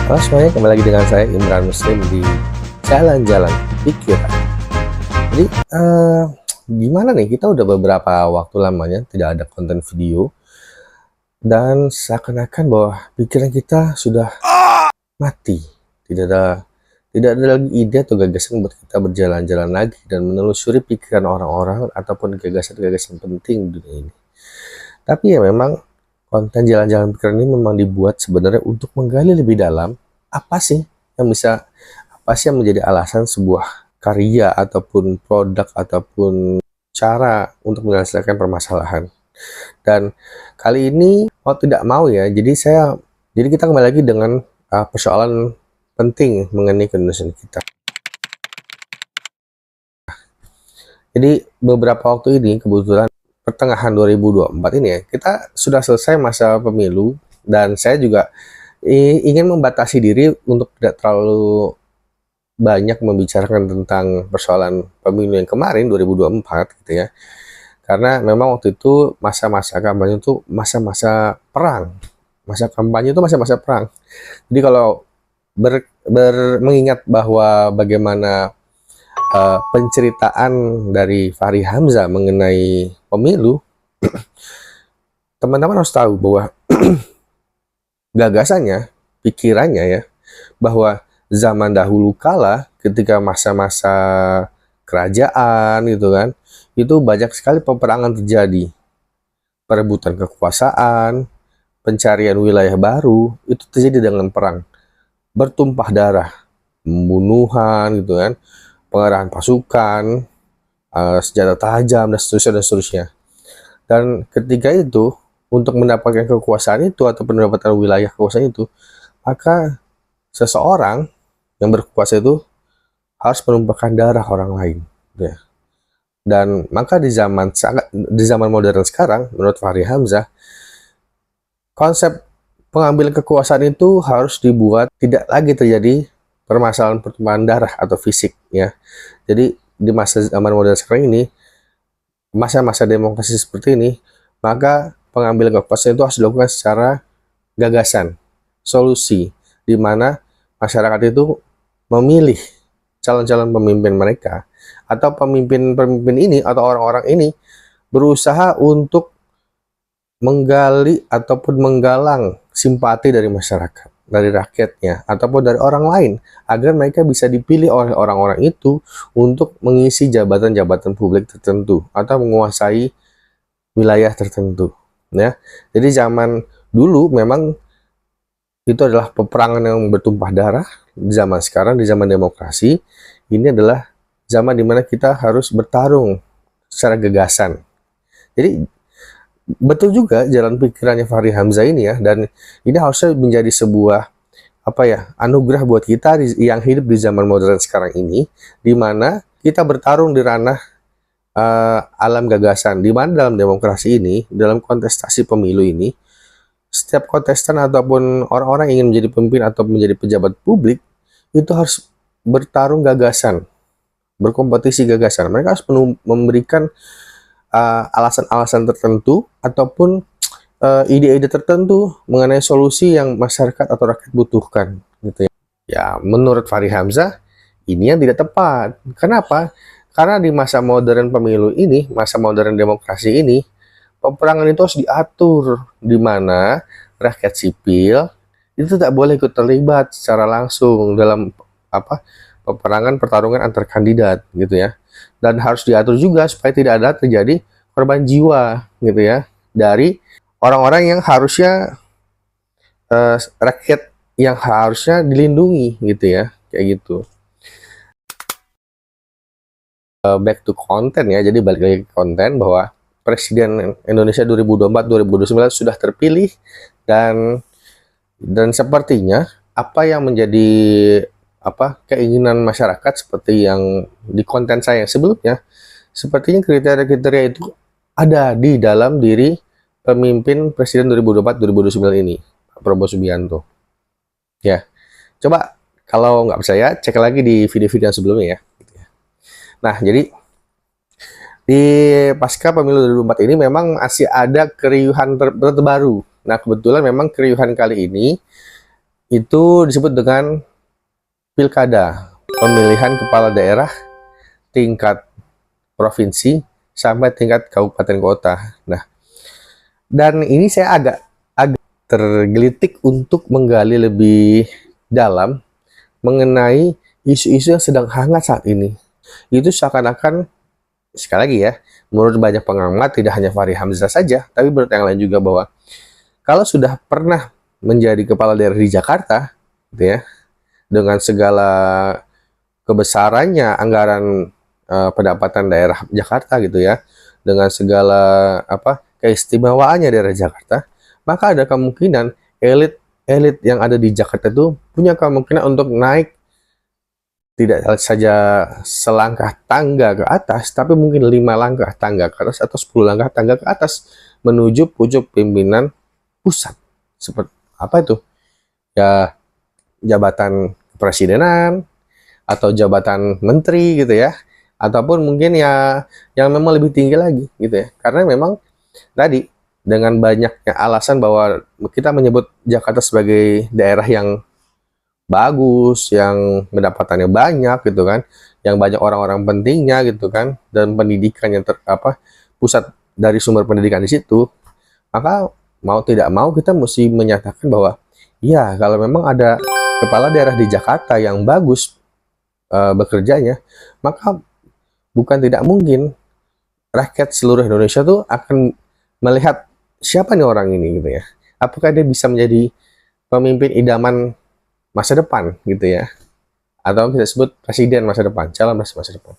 Halo semuanya, kembali lagi dengan saya Imran Muslim di Jalan-Jalan Pikiran. Jadi, gimana nih, kita udah beberapa waktu lamanya tidak ada konten video, dan seakan-akan bahwa pikiran kita sudah mati. Tidak ada tidak ada lagi ide atau gagasan buat kita berjalan-jalan lagi dan menelusuri pikiran orang-orang ataupun gagasan-gagasan penting di dunia ini. Tapi ya memang konten jalan-jalan pikiran ini memang dibuat sebenarnya untuk menggali lebih dalam apa sih yang bisa apa sih yang menjadi alasan sebuah karya ataupun produk ataupun cara untuk menyelesaikan permasalahan. Dan kali ini mau tidak mau ya, jadi kita kembali lagi dengan persoalan penting mengenai keindonesiaan kita. Jadi beberapa waktu ini kebetulan pertengahan 2024 ini ya, kita sudah selesai masa pemilu dan saya juga ingin membatasi diri untuk tidak terlalu banyak membicarakan tentang persoalan pemilu yang kemarin 2024 gitu ya. Karena memang waktu itu masa-masa kampanye itu masa-masa perang. Masa kampanye itu masa-masa perang. Jadi kalau mengingat bahwa bagaimana penceritaan dari Fahri Hamzah mengenai pemilu, teman-teman harus tahu bahwa gagasannya, pikirannya ya, bahwa zaman dahulu kala ketika masa-masa kerajaan gitu kan, itu banyak sekali peperangan terjadi, perebutan kekuasaan, pencarian wilayah baru, itu terjadi dengan perang, bertumpah darah, pembunuhan gitu kan, pengerahan pasukan, senjata tajam dan seterusnya. Dan ketika itu untuk mendapatkan kekuasaan itu atau mendapatkan wilayah kekuasaan itu, maka seseorang yang berkuasa itu harus menumpahkan darah orang lain, ya. Dan maka di zaman modern sekarang, menurut Fahri Hamzah, konsep pengambilan kekuasaan itu harus dibuat tidak lagi terjadi permasalahan pertumpahan darah atau fisik, ya. Jadi di masa zaman modern sekarang ini, masa-masa demokrasi seperti ini, maka pengambilan kekuasaan itu harus dilakukan secara gagasan, solusi, di mana masyarakat itu memilih calon-calon pemimpin mereka, atau pemimpin-pemimpin ini atau orang-orang ini berusaha untuk menggali ataupun menggalang simpati dari masyarakat, dari rakyatnya, ataupun dari orang lain, agar mereka bisa dipilih oleh orang-orang itu untuk mengisi jabatan-jabatan publik tertentu atau menguasai wilayah tertentu. Ya, jadi zaman dulu memang itu adalah peperangan yang bertumpah darah. Di zaman sekarang, di zaman demokrasi, ini adalah zaman dimana kita harus bertarung secara gagasan. Jadi betul juga jalan pikirannya Fahri Hamzah ini ya, dan ini harusnya menjadi sebuah anugerah buat kita yang hidup di zaman modern sekarang ini, di mana kita bertarung di ranah alam gagasan, di mana dalam demokrasi ini, dalam kontestasi pemilu ini, setiap kontestan ataupun orang-orang yang ingin menjadi pemimpin atau menjadi pejabat publik itu harus bertarung gagasan, berkompetisi gagasan. Mereka harus memberikan alasan-alasan tertentu ataupun ide-ide tertentu mengenai solusi yang masyarakat atau rakyat butuhkan, gitu ya. Ya, menurut Fahri Hamzah ini yang tidak tepat. Kenapa? Karena di masa modern pemilu ini, masa modern demokrasi ini, peperangan itu harus diatur, di mana rakyat sipil itu tidak boleh ikut terlibat secara langsung dalam peperangan pertarungan antar kandidat, gitu ya. Dan harus diatur juga supaya tidak ada terjadi korban jiwa, gitu ya, dari orang-orang yang harusnya rakyat yang harusnya dilindungi, gitu ya, kayak gitu. Back to content ya, jadi balik lagi ke konten bahwa Presiden Indonesia 2024-2029 sudah terpilih, dan sepertinya apa yang menjadi keinginan masyarakat seperti yang di konten saya sebelumnya, sepertinya kriteria-kriteria itu ada di dalam diri pemimpin Presiden 2024-2029 ini, Pak Prabowo Subianto. Ya, coba kalau nggak percaya cek lagi di video-video yang sebelumnya ya. Nah, jadi di pasca pemilu 2024 ini memang masih ada keriuhan terbaru. Nah, kebetulan memang keriuhan kali ini Itu disebut dengan pilkada, pemilihan kepala daerah tingkat provinsi sampai tingkat kabupaten kota. Nah, dan ini saya agak tergelitik untuk menggali lebih dalam mengenai isu-isu yang sedang hangat saat ini. Itu seakan-akan, sekali lagi ya, menurut banyak pengamat, tidak hanya Fahri Hamzah saja, tapi menurut yang lain juga, bahwa kalau sudah pernah menjadi kepala daerah di Jakarta, gitu ya, dengan segala kebesarannya anggaran pendapatan daerah Jakarta gitu ya, dengan segala keistimewaannya daerah Jakarta, maka ada kemungkinan elit yang ada di Jakarta itu punya kemungkinan untuk naik tidak saja selangkah tangga ke atas, tapi mungkin 5 langkah tangga ke atas atau 10 langkah tangga ke atas menuju pucuk pimpinan pusat. Seperti apa itu? Ya, jabatan kepresidenan atau jabatan menteri gitu ya. Ataupun mungkin ya yang memang lebih tinggi lagi gitu ya. Karena memang tadi dengan banyaknya alasan bahwa kita menyebut Jakarta sebagai daerah yang bagus, yang pendapatannya banyak gitu kan, yang banyak orang-orang pentingnya gitu kan, dan pendidikannya pusat dari sumber pendidikan di situ, maka mau tidak mau kita mesti menyatakan bahwa ya kalau memang ada kepala daerah di Jakarta yang bagus bekerjanya, maka bukan tidak mungkin rakyat seluruh Indonesia tuh akan melihat siapa nih orang ini gitu ya. Apakah dia bisa menjadi pemimpin idaman masa depan gitu ya, atau kita sebut presiden masa depan, calon masa depan.